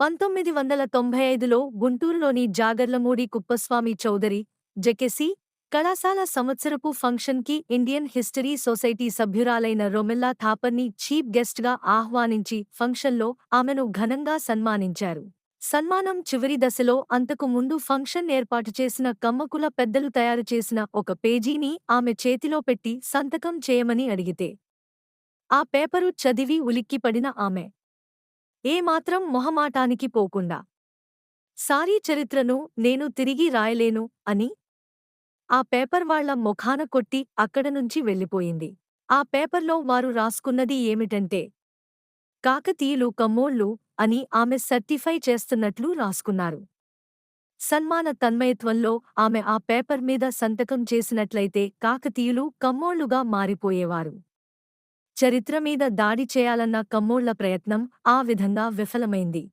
1995లో గుంటూరులోని జాగర్లమూడి కుప్పస్వామి చౌదరి జెకెసి కళాశాల సంవత్సరపు ఫంక్షన్కి ఇండియన్ హిస్టరీ సొసైటీ సభ్యురాలైన రొమెల్లా థాపర్ని చీఫ్ గెస్ట్గా ఆహ్వానించి ఫంక్షన్లో ఆమెను ఘనంగా సన్మానించారు. సన్మానం చివరి దశలో అంతకు ముందు ఫంక్షన్ ఏర్పాటు చేసిన కమ్మకుల పెద్దలు తయారుచేసిన ఒక పేజీని ఆమె చేతిలో పెట్టి సంతకం చేయమని అడిగితే ఆ పేపరు చదివి ఉలిక్కిపడిన ఆమె ఏమాత్రం మొహమాటానికి పోకుండా సారీ చరిత్రను నేను తిరిగి రాయలేను అని ఆ పేపర్ వాళ్ల మొఖాన కొట్టి అక్కడనుంచి వెళ్ళిపోయింది. ఆ పేపర్లో వారు రాసుకున్నది ఏమిటంటే కాకతీయులు కమ్మోళ్ళు అని ఆమె సర్టిఫై చేస్తున్నట్లు రాసుకున్నారు. సన్మాన తన్మయత్వంలో ఆమె ఆ పేపర్ మీద సంతకం చేసినట్లయితే కాకతీయులు కమ్మోళ్ళుగా మారిపోయేవారు. చరిత్ర మీద దాడి చేయాలన్న కమ్మోళ్ల ప్రయత్నం ఆ విధంగా విఫలమైంది.